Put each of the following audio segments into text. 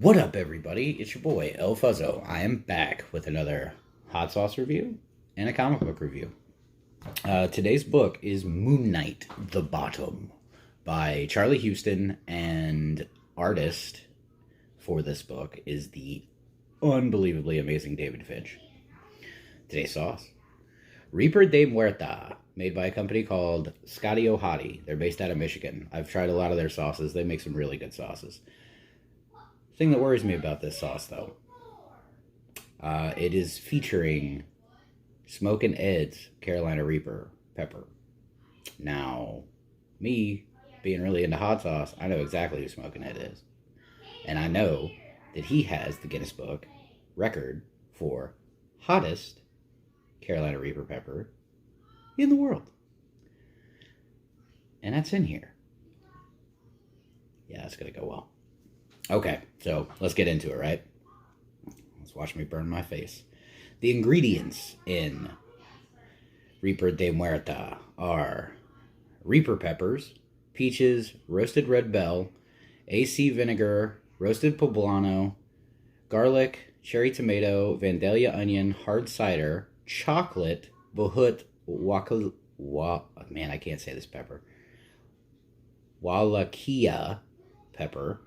What up, everybody? It's your boy, Elfuzzzo. I am back with another hot sauce review and a comic book review. Today's book is Moon Knight, The Bottom by Charlie Houston, and artist for this book is the unbelievably amazing David Finch. Today's sauce, Reaper de Muerte, made by a company called Scotty Hotty. They're based out of Michigan. I've tried a lot of their sauces. They make some really good sauces. Thing that worries me about this sauce, though, it is featuring Smokin' Ed's Carolina Reaper pepper. Now, me being really into hot sauce, I know exactly who Smokin' Ed is. And I know that he has the Guinness Book record for hottest Carolina Reaper pepper in the world. And that's in here. Yeah, that's going to go well. Okay, so let's get into it, right? Let's watch me burn my face. The ingredients in Reaper de Muerte are Reaper peppers, peaches, roasted red bell, AC vinegar, roasted poblano, garlic, cherry tomato, vandalia onion, hard cider, chocolate, bohut, man, I can't say this pepper, wallachia pepper,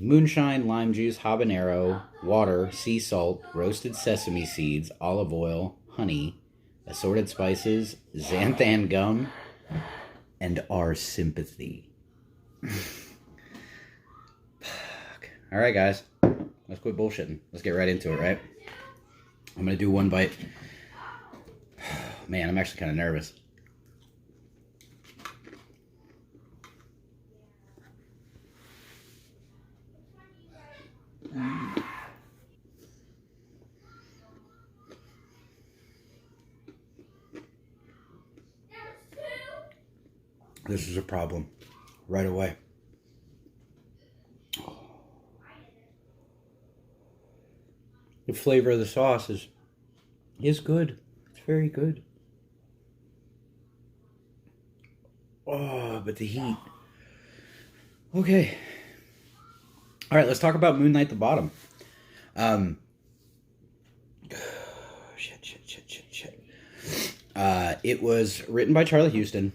moonshine, lime juice, habanero, water, sea salt, roasted sesame seeds, olive oil, honey, assorted spices, xanthan gum, and our sympathy. Alright, guys. Let's quit bullshitting. Let's get right into it, right? I'm going to do one bite. Man, I'm actually kind of nervous. This is a problem right away. The flavor of the sauce is good. It's very good. Oh, but the heat. Okay. All right, let's talk about Moon Knight the Bottom. It was written by Charlie Houston,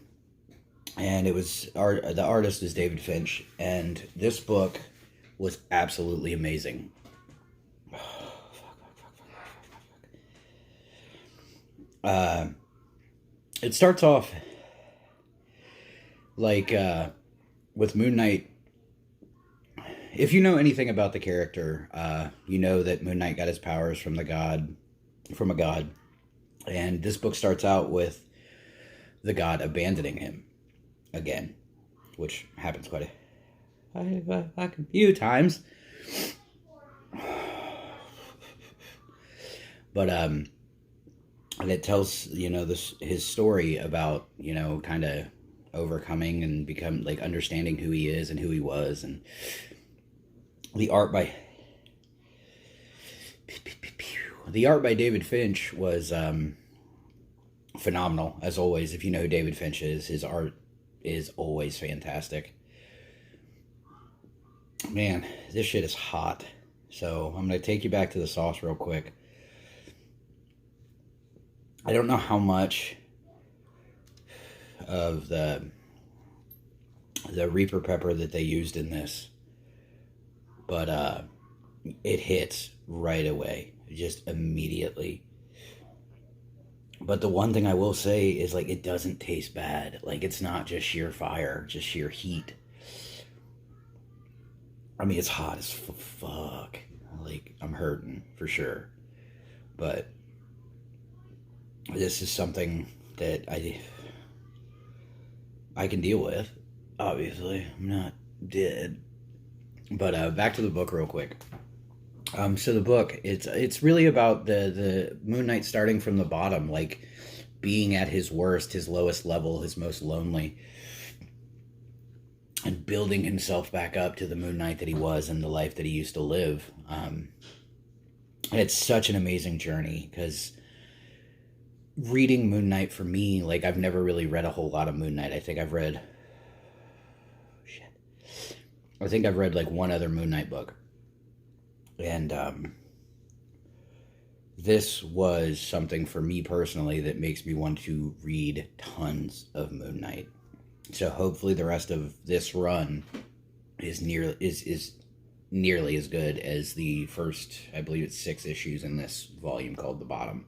and the artist is David Finch, and this book was absolutely amazing. It starts off like with Moon Knight. If you know anything about the character, you know that Moon Knight got his powers from a god. And this book starts out with the god abandoning him again, which happens quite a few times. But and it tells, his story about, kind of overcoming and understanding who he is and who he was, and the art by David Finch was phenomenal, as always. If you know who David Finch is, his art is always fantastic. Man, this shit is hot. So I'm going to take you back to the sauce real quick. I don't know how much of the Reaper pepper that they used in this, but it hits right away, just immediately. But the one thing I will say is, it doesn't taste bad. It's not just sheer fire, just sheer heat. I mean, it's hot as fuck. I'm hurting for sure. But this is something that I can deal with. Obviously, I'm not dead. But back to the book real quick. So the book, it's really about the Moon Knight starting from the bottom, being at his worst, his lowest level, his most lonely, and building himself back up to the Moon Knight that he was and the life that he used to live. And it's such an amazing journey, because reading Moon Knight for me, I've never really read a whole lot of Moon Knight. I think I've read I think I've read like one other Moon Knight book. And this was something for me personally that makes me want to read tons of Moon Knight. So hopefully the rest of this run is nearly as good as the first, I believe it's 6 issues in this volume called The Bottom.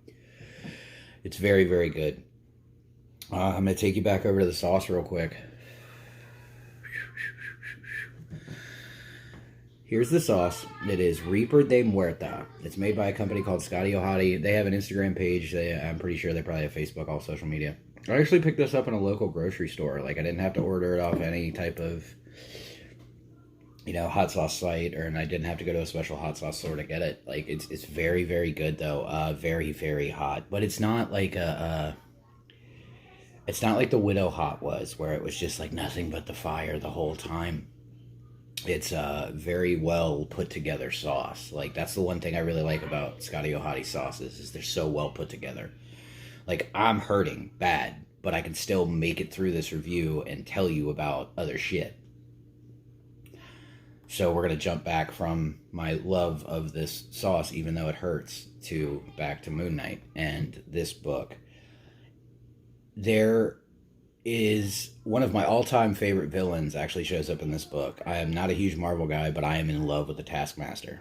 It's very, very good. I'm going to take you back over to the sauce real quick. Here's the sauce. It is Reaper de Muerte. It's made by a company called Scotty Hotty. They have an Instagram page. I'm pretty sure they probably have Facebook, all social media. I actually picked this up in a local grocery store. Like, I didn't have to order it off any type of, hot sauce site, and I didn't have to go to a special hot sauce store to get it. Like, it's very, very good, though. Very, very hot. But it's not like it's not like the Widow Hot was, where it was just like nothing but the fire the whole time. It's a very well put together sauce. Like, that's the one thing I really like about Scotty Hotty sauces, is they're so well put together. Like, I'm hurting bad, but I can still make it through this review and tell you about other shit. So we're going to jump back from my love of this sauce, even though it hurts, back to Moon Knight and this book. There is one of my all-time favorite villains actually shows up in this book. I am not a huge Marvel guy, but I am in love with the Taskmaster.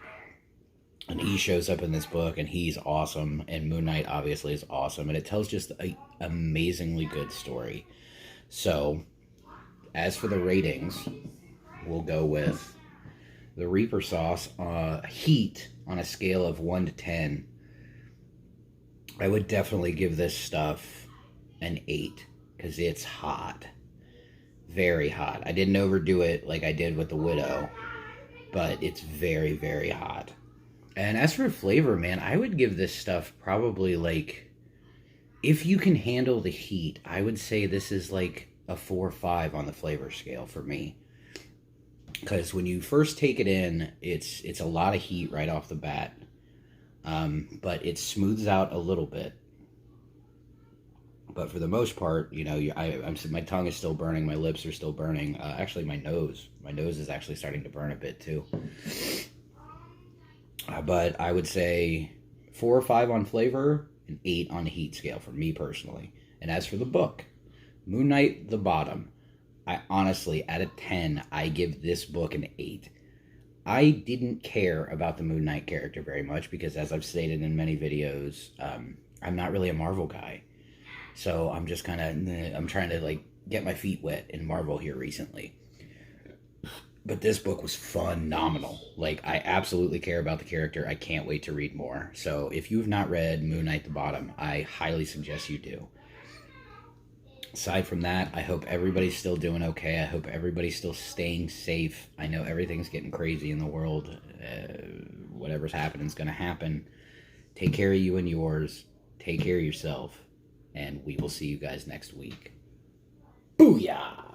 And he shows up in this book, and he's awesome. And Moon Knight, obviously, is awesome. And it tells just an amazingly good story. So, as for the ratings, we'll go with the Reaper sauce. Heat, on a scale of 1 to 10, I would definitely give this stuff an 8. Because it's hot. Very hot. I didn't overdo it like I did with the Widow. But it's very, very hot. And as for flavor, man, I would give this stuff probably like, if you can handle the heat, I would say this is like a 4 or 5 on the flavor scale for me. Because when you first take it in, it's a lot of heat right off the bat. But it smooths out a little bit. But for the most part, my tongue is still burning, my lips are still burning. Actually, my nose is actually starting to burn a bit too. But I would say 4 or 5 on flavor, and 8 on the heat scale for me personally. And as for the book, Moon Knight, The Bottom, I honestly, out of 10, I give this book an 8. I didn't care about the Moon Knight character very much because, as I've stated in many videos, I'm not really a Marvel guy. So I'm just kind of, I'm trying to like get my feet wet in Marvel here recently. But this book was phenomenal. Like, I absolutely care about the character. I can't wait to read more. So if you've not read Moon Knight The Bottom, I highly suggest you do. Aside from that, I hope everybody's still doing okay. I hope everybody's still staying safe. I know everything's getting crazy in the world. Whatever's happening is going to happen. Take care of you and yours. Take care of yourself. And we will see you guys next week. Booyah!